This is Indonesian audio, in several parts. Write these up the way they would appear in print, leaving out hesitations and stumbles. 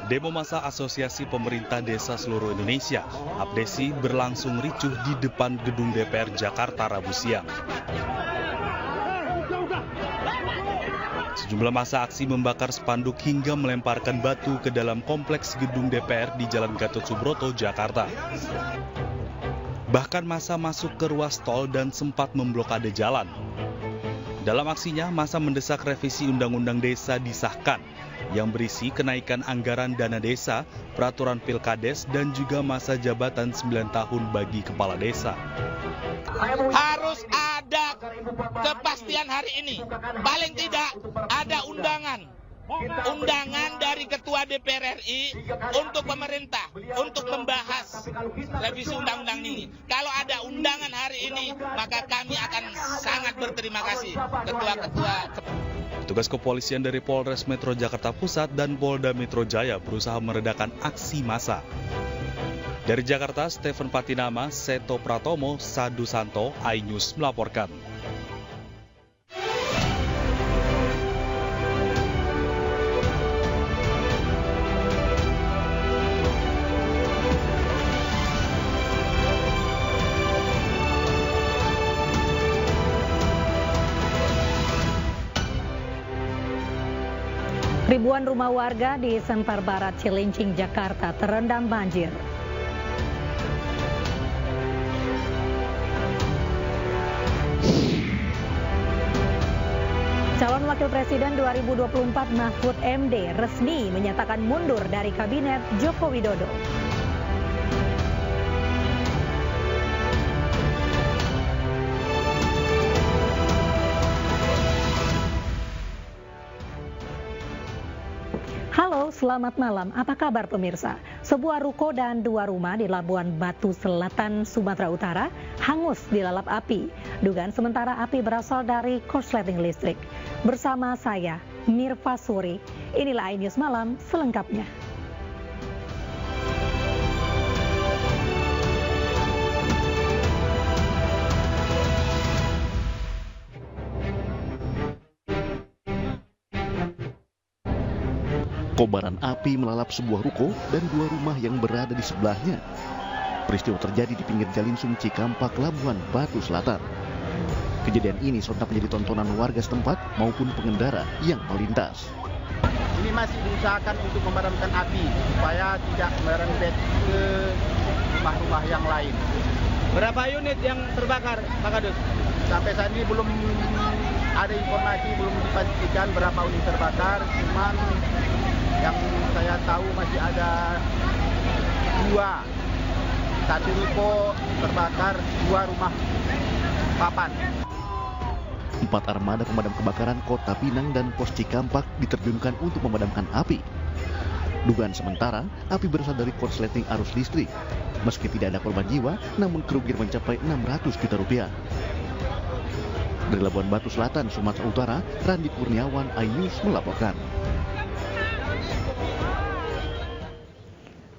Demo massa Asosiasi Pemerintah Desa Seluruh Indonesia, APDESI, berlangsung ricuh di depan gedung DPR Jakarta Rabu siang. Sejumlah massa aksi membakar spanduk hingga melemparkan batu ke dalam kompleks gedung DPR di Jalan Gatot Subroto, Jakarta. Bahkan massa masuk ke ruas tol dan sempat memblokade jalan. Dalam aksinya, massa mendesak revisi Undang-Undang Desa disahkan yang berisi kenaikan anggaran dana desa, peraturan pilkades, dan juga masa jabatan 9 tahun bagi kepala desa. Harus ada kepastian hari ini. Paling tidak ada undangan dari Ketua DPR RI untuk pemerintah, untuk membahas revisi undang-undang ini. Kalau ada undangan hari ini, maka kami akan sangat berterima kasih ketua-ketua. Petugas kepolisian dari Polres Metro Jakarta Pusat dan Polda Metro Jaya berusaha meredakan aksi massa. Dari Jakarta, Stephen Patinama, Seto Pratomo, Sadu Santo, iNews melaporkan. Ribuan rumah warga di Sempar Barat, Cilincing, Jakarta terendam banjir. Calon Wakil Presiden 2024 Mahfud MD resmi menyatakan mundur dari Kabinet Joko Widodo. Halo, selamat malam. Apa kabar pemirsa? Sebuah ruko dan 2 rumah di Labuan Batu Selatan, Sumatera Utara hangus dilalap api. Dugaan sementara api berasal dari korsleting listrik. Bersama saya, Mirva Suri. Inilah iNews Malam selengkapnya. Kobaran api melalap sebuah ruko dan 2 rumah yang berada di sebelahnya. Peristiwa terjadi di pinggir Jalinsung Cikampak, Labuan Batu Selatan. Kejadian ini sontak menjadi tontonan warga setempat maupun pengendara yang melintas. Ini masih diusahakan untuk memadamkan api supaya tidak merembet ke rumah-rumah yang lain. Berapa unit yang terbakar, Pak Kadus? Sampai saat ini belum ada informasi, belum dipastikan berapa unit terbakar. Cuman yang saya tahu masih ada 2. 1 ruko terbakar, 2 rumah papan. 4 armada pemadam kebakaran Kota Pinang dan Pos Cikampak diterjunkan untuk memadamkan api. Dugaan sementara, api berasal dari korsleting arus listrik. Meski tidak ada korban jiwa, namun kerugian mencapai 600 juta rupiah. Dari Labuan Batu Selatan, Sumatera Utara, Randi Kurniawan, iNews melaporkan.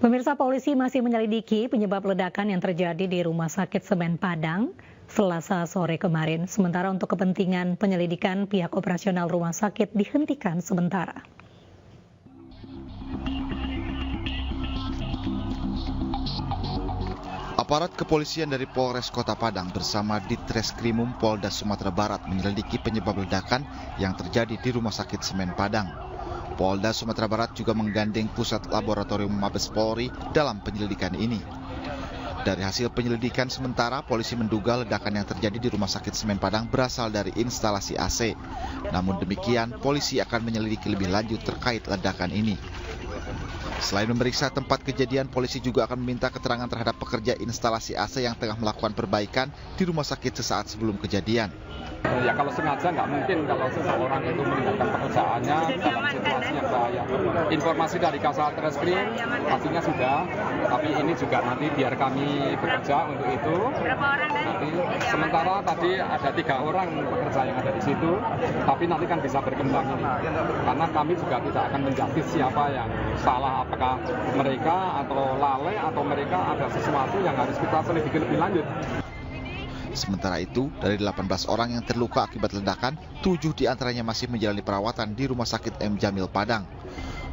Pemirsa, polisi masih menyelidiki penyebab ledakan yang terjadi di Rumah Sakit Semen Padang Selasa sore kemarin. Sementara untuk kepentingan penyelidikan, pihak operasional rumah sakit dihentikan sementara. Aparat kepolisian dari Polres Kota Padang bersama Ditreskrimum Polda Sumatera Barat menyelidiki penyebab ledakan yang terjadi di Rumah Sakit Semen Padang. Polda Sumatera Barat juga menggandeng Pusat Laboratorium Mabes Polri dalam penyelidikan ini. Dari hasil penyelidikan sementara, polisi menduga ledakan yang terjadi di Rumah Sakit Semen Padang berasal dari instalasi AC. Namun demikian, polisi akan menyelidiki lebih lanjut terkait ledakan ini. Selain memeriksa tempat kejadian, polisi juga akan meminta keterangan terhadap pekerja instalasi AC yang tengah melakukan perbaikan di rumah sakit sesaat sebelum kejadian. Ya kalau sengaja nggak mungkin kalau seseorang itu meninggalkan pekerjaannya dalam situasi yang bahaya. Informasi dari Kasal Treskrim pastinya sudah, tapi ini juga nanti biar kami bekerja untuk itu. Nanti sementara tadi ada 3 orang pekerja yang ada di situ, tapi nanti kan bisa berkembang ini. Karena kami juga tidak akan menjudge siapa yang salah, apakah mereka atau lalai atau mereka ada sesuatu yang harus kita selidiki lebih lanjut. Sementara itu, dari 18 orang yang terluka akibat ledakan, 7 diantaranya masih menjalani perawatan di Rumah Sakit M. Jamil Padang.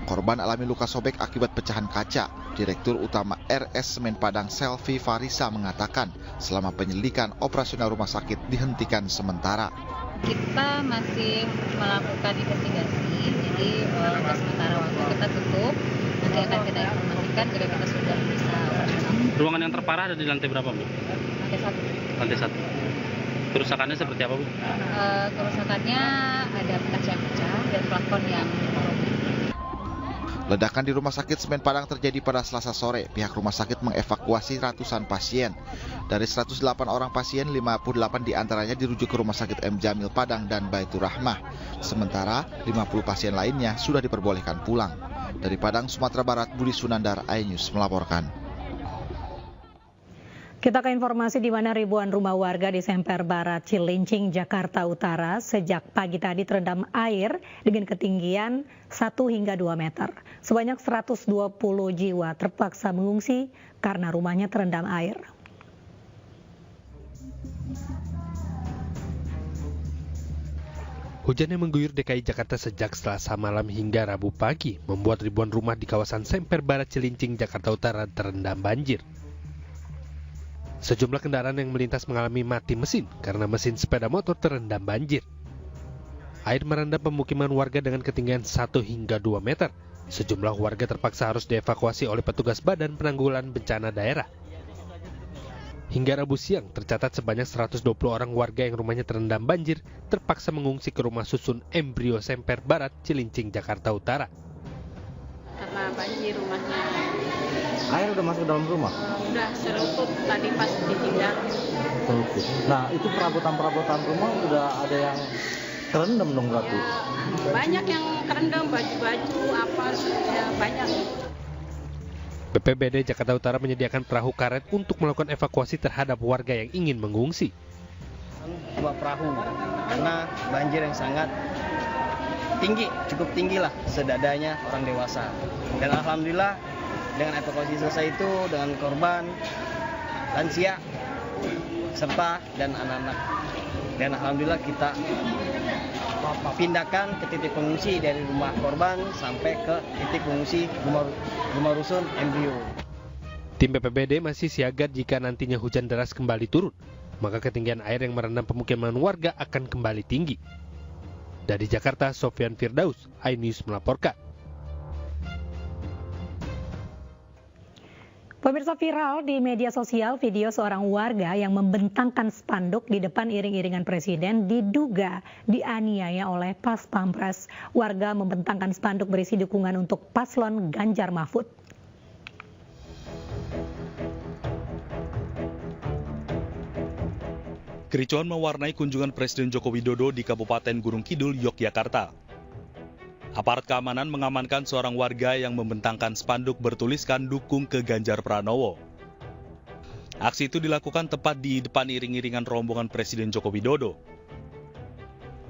Korban alami luka sobek akibat pecahan kaca. Direktur Utama RS Semen Padang Selvi Farisa mengatakan selama penyelidikan operasional rumah sakit dihentikan sementara. Kita masih melakukan investigasi, jadi untuk sementara waktu kita tutup. Nanti akan kita informasikan jika kita sudah bisa operasional. Ruangan yang terparah ada di lantai berapa, Bu? Lantai 1. Kerusakannya seperti apa, Bu? Kerusakannya ada kaca yang pecah dan plafon yang roboh. Ledakan di Rumah Sakit Semen Padang terjadi pada Selasa sore. Pihak rumah sakit mengevakuasi ratusan pasien. Dari 108 orang pasien, 58 diantaranya dirujuk ke Rumah Sakit M. Jamil Padang dan Baitur Rahmah. Sementara 50 pasien lainnya sudah diperbolehkan pulang. Dari Padang, Sumatera Barat, Budi Sunandar, iNews melaporkan. Kita ke informasi di mana ribuan rumah warga di Semper Barat, Cilincing, Jakarta Utara sejak pagi tadi terendam air dengan ketinggian 1 hingga 2 meter. Sebanyak 120 jiwa terpaksa mengungsi karena rumahnya terendam air. Hujan yang mengguyur DKI Jakarta sejak Selasa malam hingga Rabu pagi membuat ribuan rumah di kawasan Semper Barat, Cilincing, Jakarta Utara terendam banjir. Sejumlah kendaraan yang melintas mengalami mati mesin karena mesin sepeda motor terendam banjir. Air merendam pemukiman warga dengan ketinggian 1 hingga 2 meter. Sejumlah warga terpaksa harus dievakuasi oleh petugas Badan Penanggulangan Bencana Daerah. Hingga Rabu siang, tercatat sebanyak 120 orang warga yang rumahnya terendam banjir terpaksa mengungsi ke rumah susun Embrio Semper Barat, Cilincing, Jakarta Utara. Karena banjir rumahnya. Air udah masuk dalam rumah? Udah seruput tadi pas ditinggal. Seruput. Nah, itu perabotan rumah udah ada yang kerendam dong berarti? Banyak yang kerendam, baju-baju, apa, ya banyak. BPBD Jakarta Utara menyediakan perahu karet untuk melakukan evakuasi terhadap warga yang ingin mengungsi. 2 perahu, karena banjir yang sangat tinggi, cukup tinggi lah, sedadanya orang dewasa. Dan alhamdulillah dengan evakuasi selesai itu dengan korban, lansia, serta dan anak-anak. Dan alhamdulillah kita pindahkan ke titik pengungsi dari rumah korban sampai ke titik pengungsi rumah rusun Embrio. Tim BPBD masih siaga jika nantinya hujan deras kembali turun, maka ketinggian air yang merendam pemukiman warga akan kembali tinggi. Dari Jakarta, Sofyan Firdaus, iNews melaporkan. Pemirsa, viral di media sosial video seorang warga yang membentangkan spanduk di depan iring-iringan presiden diduga dianiaya oleh Pas Pampres. Warga membentangkan spanduk berisi dukungan untuk paslon Ganjar Mahfud. Kericuhan mewarnai kunjungan Presiden Joko Widodo di Kabupaten Gunung Kidul, Yogyakarta. Aparat keamanan mengamankan seorang warga yang membentangkan spanduk bertuliskan dukung ke Ganjar Pranowo. Aksi itu dilakukan tepat di depan iring-iringan rombongan Presiden Joko Widodo.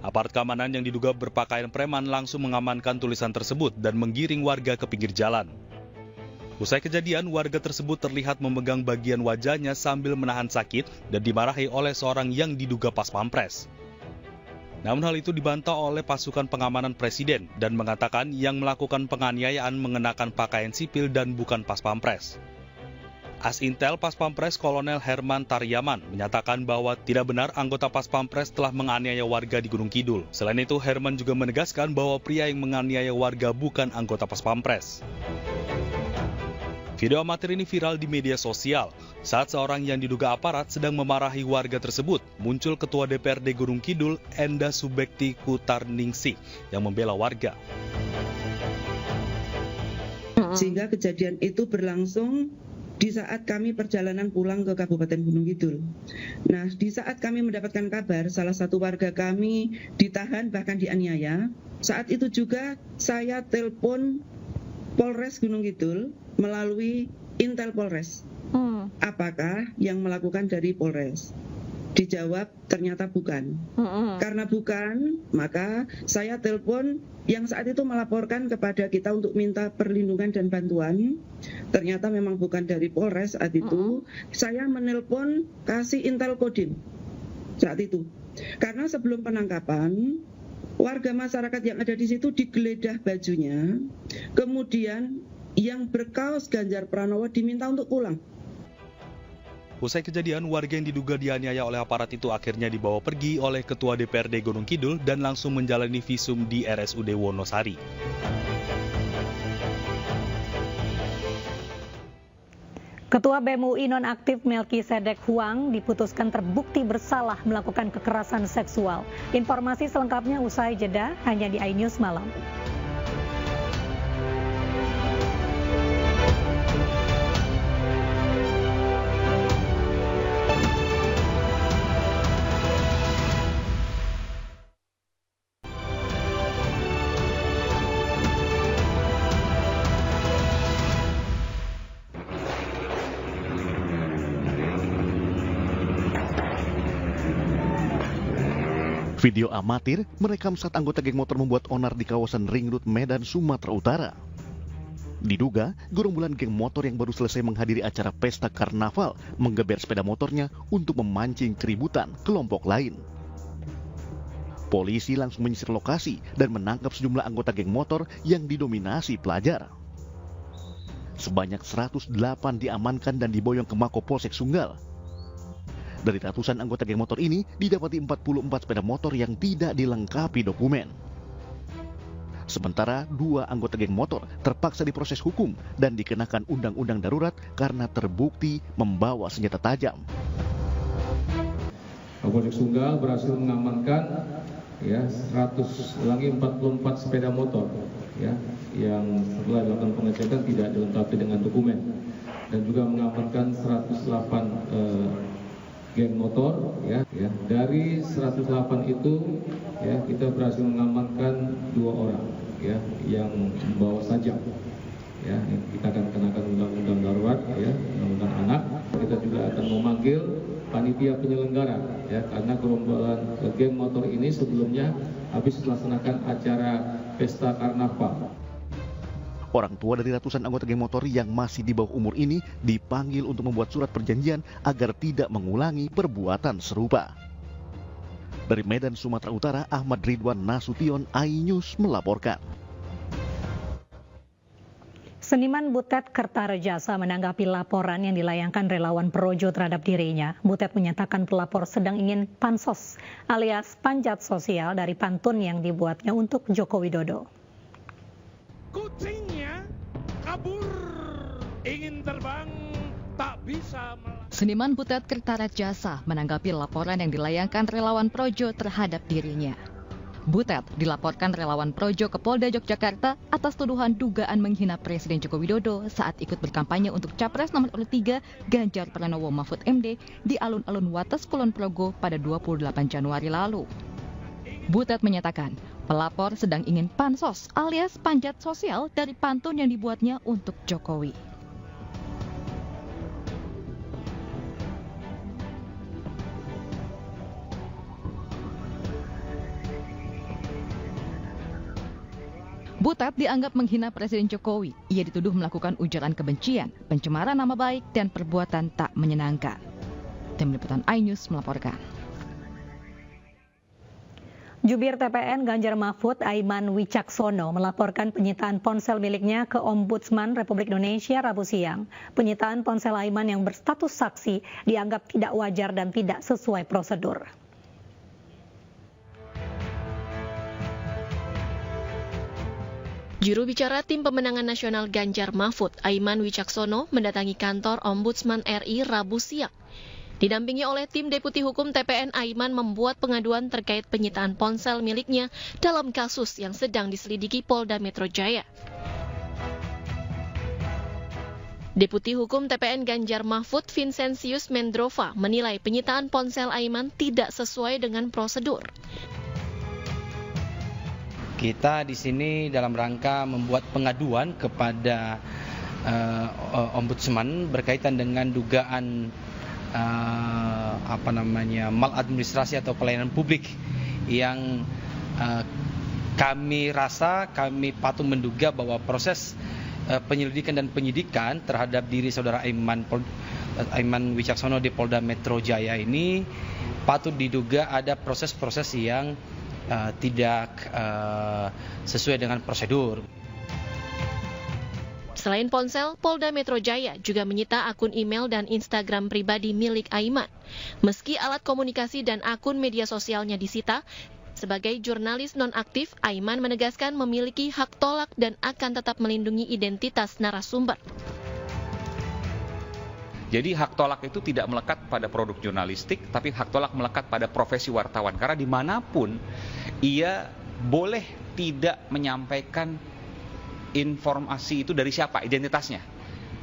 Aparat keamanan yang diduga berpakaian preman langsung mengamankan tulisan tersebut dan menggiring warga ke pinggir jalan. Usai kejadian, warga tersebut terlihat memegang bagian wajahnya sambil menahan sakit dan dimarahi oleh seorang yang diduga Pas Pampres. Namun hal itu dibantah oleh pasukan pengamanan presiden dan mengatakan yang melakukan penganiayaan mengenakan pakaian sipil dan bukan Pas Pampres. As Intel Pas Pampres Kolonel Herman Taryaman menyatakan bahwa tidak benar anggota Pas Pampres telah menganiaya warga di Gunung Kidul. Selain itu, Herman juga menegaskan bahwa pria yang menganiaya warga bukan anggota Pas Pampres. Video amatir ini viral di media sosial saat seorang yang diduga aparat sedang memarahi warga tersebut. Muncul Ketua DPRD Gunung Kidul, Enda Subekti Kutarningsih, yang membela warga. Sehingga kejadian itu berlangsung di saat kami perjalanan pulang ke Kabupaten Gunung Kidul. Nah, di saat kami mendapatkan kabar salah satu warga kami ditahan bahkan dianiaya, saat itu juga saya telepon Polres Gunung Kidul melalui Intel Polres. Apakah yang melakukan dari Polres? Dijawab ternyata bukan. Karena bukan, maka saya telepon yang saat itu melaporkan kepada kita untuk minta perlindungan dan bantuan. Ternyata memang bukan dari Polres saat itu. Saya menelpon kasih Intel Kodim saat itu. Karena sebelum penangkapan, warga masyarakat yang ada di situ digeledah bajunya, kemudian yang berkaos Ganjar Pranowo diminta untuk pulang. Usai kejadian, warga yang diduga dianiaya oleh aparat itu akhirnya dibawa pergi oleh Ketua DPRD Gunung Kidul dan langsung menjalani visum di RSUD Wonosari. Ketua BEM UI nonaktif Melkisedek Huang diputuskan terbukti bersalah melakukan kekerasan seksual. Informasi selengkapnya usai jeda hanya di iNews Malam. Video amatir merekam saat anggota geng motor membuat onar di kawasan Ring Road Medan, Sumatera Utara. Diduga, gerombolan geng motor yang baru selesai menghadiri acara pesta karnaval menggeber sepeda motornya untuk memancing keributan kelompok lain. Polisi langsung menyisir lokasi dan menangkap sejumlah anggota geng motor yang didominasi pelajar. Sebanyak 108 diamankan dan diboyong ke Mako Polsek Sunggal. Dari ratusan anggota geng motor ini, didapati 44 sepeda motor yang tidak dilengkapi dokumen. Sementara 2 anggota geng motor terpaksa diproses hukum dan dikenakan undang-undang darurat karena terbukti membawa senjata tajam. Polsek Sunggal berhasil mengamankan 44 sepeda motor yang setelah dilakukan pengecekan tidak dilengkapi dengan dokumen, dan juga mengamankan 108 geng motor dari 108 itu kita berhasil mengamankan 2 orang yang membawa sajam yang kita akan kenakan undang-undang darurat undang-undang anak. Kita juga akan memanggil panitia penyelenggara karena gerombolan geng motor ini sebelumnya habis melaksanakan acara pesta karnaval. Orang tua dari ratusan anggota geng motor yang masih di bawah umur ini dipanggil untuk membuat surat perjanjian agar tidak mengulangi perbuatan serupa. Dari Medan, Sumatera Utara, Ahmad Ridwan Nasution, iNews melaporkan. Seniman Butet Kertarejasa menanggapi laporan yang dilayangkan relawan Projo terhadap dirinya. Butet menyatakan pelapor sedang ingin pansos alias panjat sosial dari pantun yang dibuatnya untuk Joko Widodo. Kucingnya kabur, ingin terbang, tak bisa. Seniman Butet Kertarejasa menanggapi laporan yang dilayangkan relawan Projo terhadap dirinya. Butet dilaporkan relawan Projo ke Polda Yogyakarta atas tuduhan dugaan menghina Presiden Joko Widodo saat ikut berkampanye untuk Capres nomor urut 3 Ganjar Pranowo Mahfud MD di alun-alun Wates Kulon Progo pada 28 Januari lalu. Butet menyatakan pelapor sedang ingin pansos alias panjat sosial dari pantun yang dibuatnya untuk Jokowi. Butet dianggap menghina Presiden Jokowi. Ia dituduh melakukan ujaran kebencian, pencemaran nama baik, dan perbuatan tak menyenangkan. Tim Liputan iNews melaporkan. Jubir TPN Ganjar Mahfud Aiman Wicaksono melaporkan penyitaan ponsel miliknya ke Ombudsman Republik Indonesia Rabu siang. Penyitaan ponsel Aiman yang berstatus saksi dianggap tidak wajar dan tidak sesuai prosedur. Juru bicara Tim Pemenangan Nasional Ganjar Mahfud, Aiman Wicaksono, mendatangi kantor Ombudsman RI Rabu siang. Didampingi oleh tim Deputi Hukum TPN, Aiman membuat pengaduan terkait penyitaan ponsel miliknya dalam kasus yang sedang diselidiki Polda Metro Jaya. Deputi Hukum TPN Ganjar Mahfud, Vincentius Mendrova, menilai penyitaan ponsel Aiman tidak sesuai dengan prosedur. Kita di sini dalam rangka membuat pengaduan kepada Ombudsman berkaitan dengan dugaan maladministrasi atau pelayanan publik yang kami patut menduga bahwa proses penyelidikan dan penyidikan terhadap diri saudara Aiman Wicaksono di Polda Metro Jaya ini patut diduga ada proses-proses yang tidak sesuai dengan prosedur. Selain ponsel, Polda Metro Jaya juga menyita akun email dan Instagram pribadi milik Aiman. Meski alat komunikasi dan akun media sosialnya disita, sebagai jurnalis nonaktif, Aiman menegaskan memiliki hak tolak dan akan tetap melindungi identitas narasumber. Jadi hak tolak itu tidak melekat pada produk jurnalistik, tapi hak tolak melekat pada profesi wartawan. Karena dimanapun ia boleh tidak menyampaikan informasi itu dari siapa, identitasnya,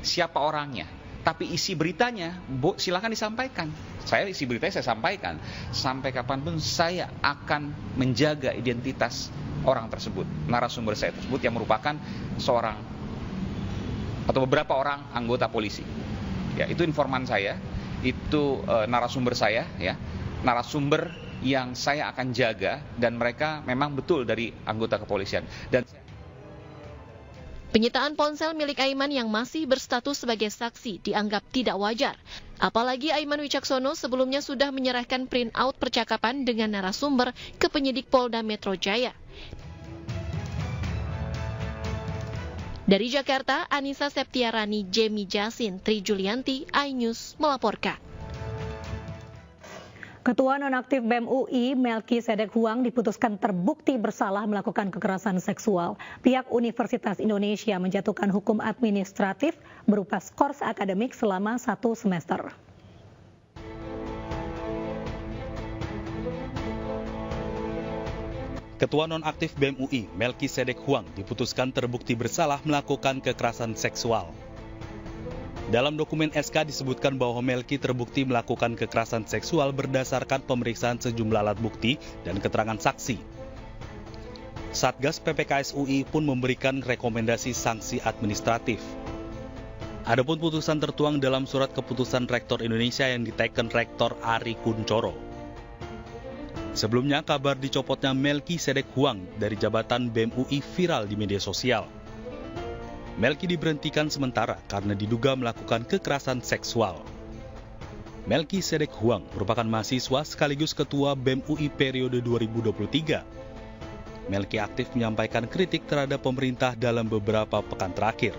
siapa orangnya. Tapi isi beritanya silakan disampaikan. Saya isi beritanya saya sampaikan. Sampai kapanpun saya akan menjaga identitas orang tersebut, narasumber saya tersebut yang merupakan seorang atau beberapa orang anggota polisi. Ya, itu informan saya, itu narasumber saya, ya, narasumber yang saya akan jaga dan mereka memang betul dari anggota kepolisian. Dan penyitaan ponsel milik Aiman yang masih berstatus sebagai saksi dianggap tidak wajar. Apalagi Aiman Wicaksono sebelumnya sudah menyerahkan print out percakapan dengan narasumber ke penyidik Polda Metro Jaya. Dari Jakarta, Anissa Septiarani, Jemi Jasin, Tri Julianti, iNews melaporkan. Ketua Nonaktif BEM UI, Melki Sedek Huang, diputuskan terbukti bersalah melakukan kekerasan seksual. Pihak Universitas Indonesia menjatuhkan hukum administratif berupa skors akademik selama 1 semester. Ketua Nonaktif BEM UI, Melki Sedek Huang, diputuskan terbukti bersalah melakukan kekerasan seksual. Dalam dokumen SK disebutkan bahwa Melki terbukti melakukan kekerasan seksual berdasarkan pemeriksaan sejumlah alat bukti dan keterangan saksi. Satgas PPKS UI pun memberikan rekomendasi sanksi administratif. Adapun putusan tertuang dalam surat keputusan Rektor Indonesia yang diteken Rektor Ari Kuncoro. Sebelumnya, kabar dicopotnya Melki Sedek Huang dari jabatan BEM UI viral di media sosial. Melki diberhentikan sementara karena diduga melakukan kekerasan seksual. Melki Sedek Huang merupakan mahasiswa sekaligus ketua BEM UI periode 2023. Melki aktif menyampaikan kritik terhadap pemerintah dalam beberapa pekan terakhir.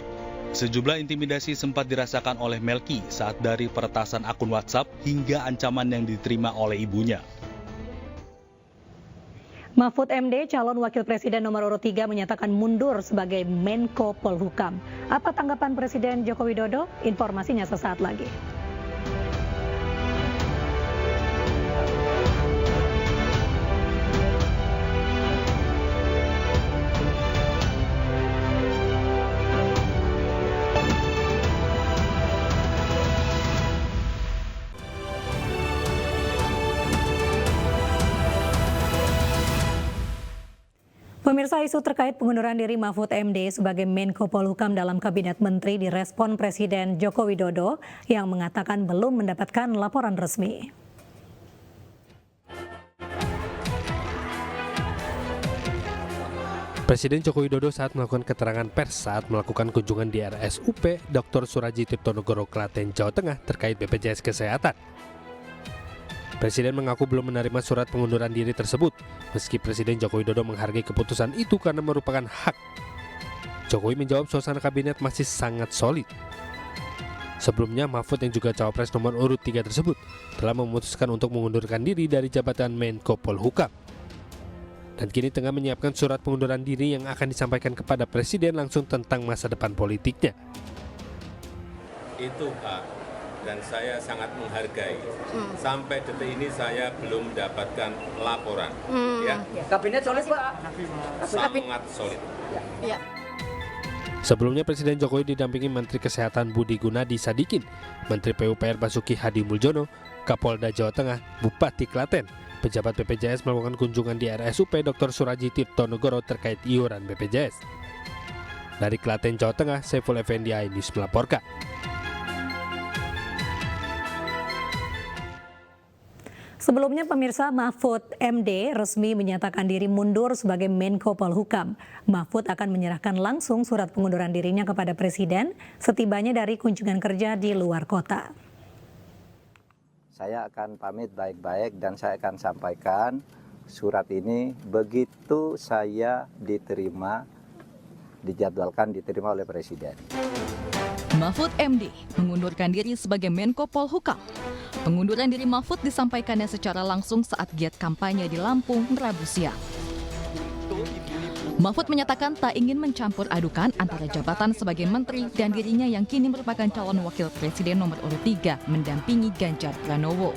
Sejumlah intimidasi sempat dirasakan oleh Melki saat dari peretasan akun WhatsApp hingga ancaman yang diterima oleh ibunya. Mahfud MD, calon wakil presiden nomor urut 3, menyatakan mundur sebagai Menko Polhukam. Apa tanggapan Presiden Joko Widodo? Informasinya sesaat lagi. Pemirsa, isu terkait pengunduran diri Mahfud MD sebagai Menko Polhukam dalam Kabinet Menteri direspon Presiden Joko Widodo yang mengatakan belum mendapatkan laporan resmi. Presiden Joko Widodo saat melakukan keterangan pers saat melakukan kunjungan di RSUP Dr. Suraji Tirtonegoro, Klaten, Jawa Tengah terkait BPJS Kesehatan. Presiden mengaku belum menerima surat pengunduran diri tersebut, meski Presiden Joko Widodo menghargai keputusan itu karena merupakan hak. Jokowi menjawab suasana kabinet masih sangat solid. Sebelumnya, Mahfud yang juga cawapres nomor urut 3 tersebut telah memutuskan untuk mengundurkan diri dari jabatan Menko Polhukam. Dan kini tengah menyiapkan surat pengunduran diri yang akan disampaikan kepada Presiden langsung tentang masa depan politiknya. Itu Pak. Dan saya sangat menghargai. Sampai detik ini saya belum mendapatkan laporan. Ya. Kabinet solid, Pak. Sangat solid. Ya. Sebelumnya Presiden Jokowi didampingi Menteri Kesehatan Budi Gunadi Sadikin, Menteri PUPR Basuki Hadi Muljono, Kapolda Jawa Tengah, Bupati Klaten, pejabat BPJS melakukan kunjungan di RSUP Dr. Suraji Tirtonegoro terkait iuran BPJS. Dari Klaten, Jawa Tengah, Saiful Effendi, iNews melaporkan. Sebelumnya, pemirsa, Mahfud MD resmi menyatakan diri mundur sebagai Menko Polhukam. Mahfud akan menyerahkan langsung surat pengunduran dirinya kepada Presiden setibanya dari kunjungan kerja di luar kota. Saya akan pamit baik-baik dan saya akan sampaikan surat ini begitu saya dijadwalkan diterima oleh Presiden. Mahfud MD mengundurkan diri sebagai Menko Polhukam. Pengunduran diri Mahfud disampaikannya secara langsung saat giat kampanye di Lampung, Rabu siang. Mahfud menyatakan tak ingin mencampur adukan antara jabatan sebagai menteri dan dirinya yang kini merupakan calon wakil presiden nomor urut 3 mendampingi Ganjar Pranowo.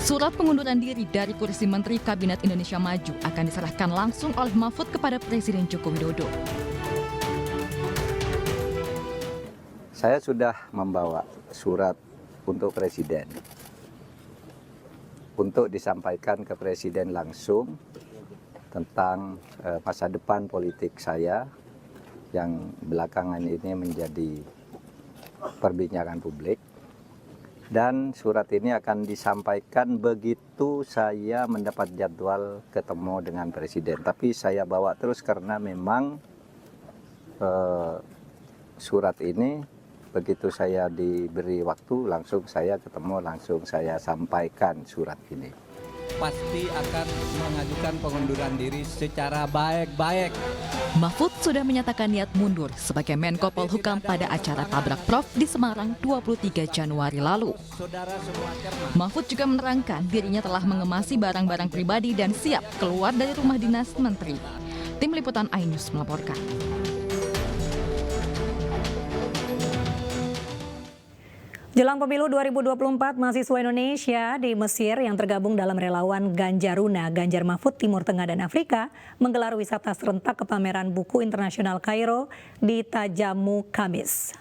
Surat pengunduran diri dari kursi Menteri Kabinet Indonesia Maju akan diserahkan langsung oleh Mahfud kepada Presiden Joko Widodo. Saya sudah membawa surat untuk Presiden untuk disampaikan ke Presiden langsung tentang masa depan politik saya yang belakangan ini menjadi perbincangan publik. Dan surat ini akan disampaikan begitu saya mendapat jadwal ketemu dengan Presiden. Tapi saya bawa terus karena memang surat ini begitu saya diberi waktu langsung saya ketemu, langsung saya sampaikan surat ini. Pasti akan mengajukan pengunduran diri secara baik-baik. Mahfud sudah menyatakan niat mundur sebagai Menko Polhukam pada acara Tabrak Prof di Semarang 23 Januari lalu. Mahfud juga menerangkan dirinya telah mengemasi barang-barang pribadi dan siap keluar dari rumah dinas menteri. Tim Liputan iNews melaporkan. Jelang pemilu 2024, mahasiswa Indonesia di Mesir yang tergabung dalam relawan Ganjaruna, Ganjar Mahfud Timur Tengah dan Afrika menggelar wisata serentak ke pameran buku internasional Kairo di Tajamu, Kamis.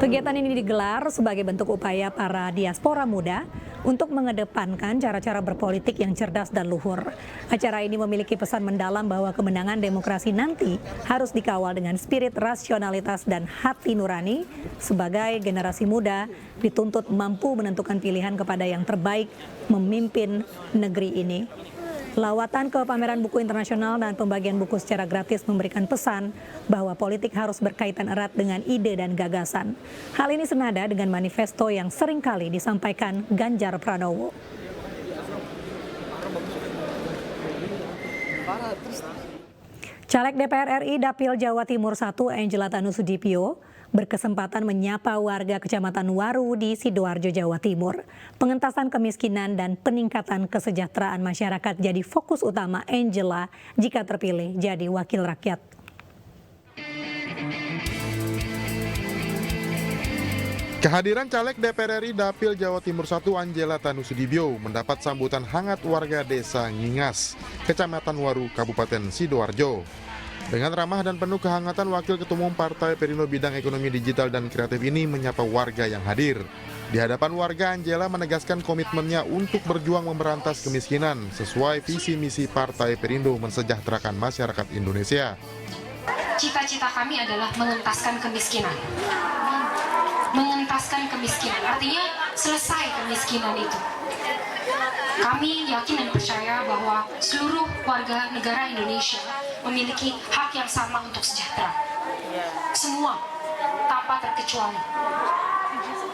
Kegiatan ini digelar sebagai bentuk upaya para diaspora muda untuk mengedepankan cara-cara berpolitik yang cerdas dan luhur. Acara ini memiliki pesan mendalam bahwa kemenangan demokrasi nanti harus dikawal dengan spirit rasionalitas dan hati nurani. Sebagai generasi muda, dituntut mampu menentukan pilihan kepada yang terbaik memimpin negeri ini. Lawatan ke pameran buku internasional dan pembagian buku secara gratis memberikan pesan bahwa politik harus berkaitan erat dengan ide dan gagasan. Hal ini senada dengan manifesto yang seringkali disampaikan Ganjar Pranowo. Caleg DPR RI Dapil Jawa Timur 1 Angela Tanusudibyo berkesempatan menyapa warga Kecamatan Waru di Sidoarjo, Jawa Timur. Pengentasan kemiskinan dan peningkatan kesejahteraan masyarakat jadi fokus utama Angela jika terpilih jadi wakil rakyat. Kehadiran caleg DPR RI Dapil Jawa Timur 1 Angela Tanusudibyo mendapat sambutan hangat warga desa Ngingas, Kecamatan Waru, Kabupaten Sidoarjo. Dengan ramah dan penuh kehangatan, Wakil Ketua Umum Partai Perindo Bidang Ekonomi Digital dan Kreatif ini menyapa warga yang hadir. Di hadapan warga, Angela menegaskan komitmennya untuk berjuang memberantas kemiskinan sesuai visi misi Partai Perindo mensejahterakan masyarakat Indonesia. Cita-cita kami adalah mengentaskan kemiskinan. Mengentaskan kemiskinan, artinya selesai kemiskinan itu. Kami yakin dan percaya bahwa seluruh warga negara Indonesia memiliki hak yang sama untuk sejahtera. Semua, tanpa terkecuali.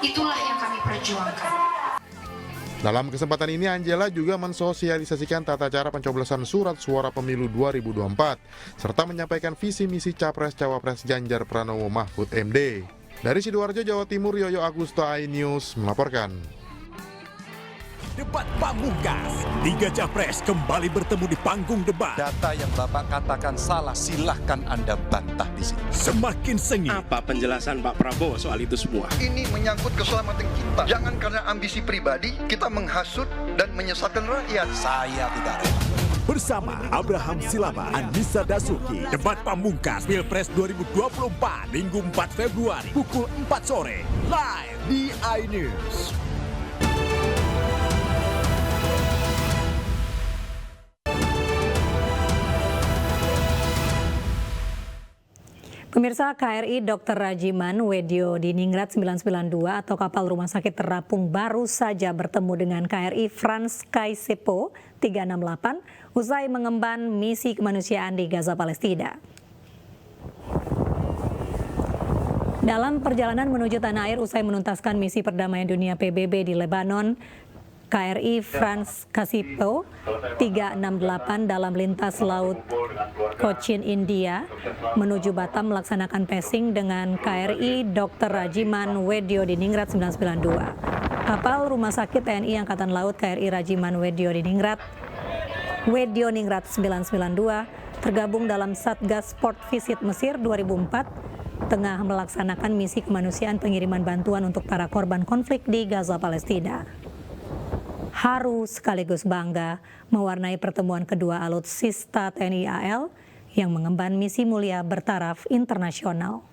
Itulah yang kami perjuangkan. Dalam kesempatan ini, Angela juga mensosialisasikan tata cara pencoblosan surat suara pemilu 2024, serta menyampaikan visi misi Capres-Cawapres Ganjar Pranowo Mahfud MD. Dari Sidoarjo, Jawa Timur, Yoyo Agusto, iNews melaporkan. Debat pamungkas, 3 capres kembali bertemu di panggung debat. Data yang Bapak katakan salah, silahkan Anda bantah di sini. Semakin sengit. Apa penjelasan Pak Prabowo soal itu semua? Ini menyangkut keselamatan kita. Jangan karena ambisi pribadi kita menghasut dan menyesatkan rakyat. Saya tidak rela. Bersama Abraham Silaba, Anissa Dasuki. Debat pamungkas Pilpres 2024, Minggu 4 Februari, pukul 4 sore. Live di iNews. Pemirsa, KRI Dr. Rajiman Wedyo di Ningrat 992 atau kapal rumah sakit terapung baru saja bertemu dengan KRI Frans Kaisepo 368 usai mengemban misi kemanusiaan di Gaza, Palestina. Dalam perjalanan menuju tanah air usai menuntaskan misi perdamaian dunia PBB di Lebanon, KRI Frans Kasipo 368 dalam lintas laut Cochin, India menuju Batam melaksanakan passing dengan KRI Dr. Rajiman Wedyo di Ningrat 992. Kapal Rumah Sakit TNI Angkatan Laut KRI Rajiman Wedyo di Ningrat 992 tergabung dalam Satgas Port Visit Mesir 2004 tengah melaksanakan misi kemanusiaan pengiriman bantuan untuk para korban konflik di Gaza, Palestina. Haru sekaligus bangga mewarnai pertemuan kedua alutsista TNI AL yang mengemban misi mulia bertaraf internasional.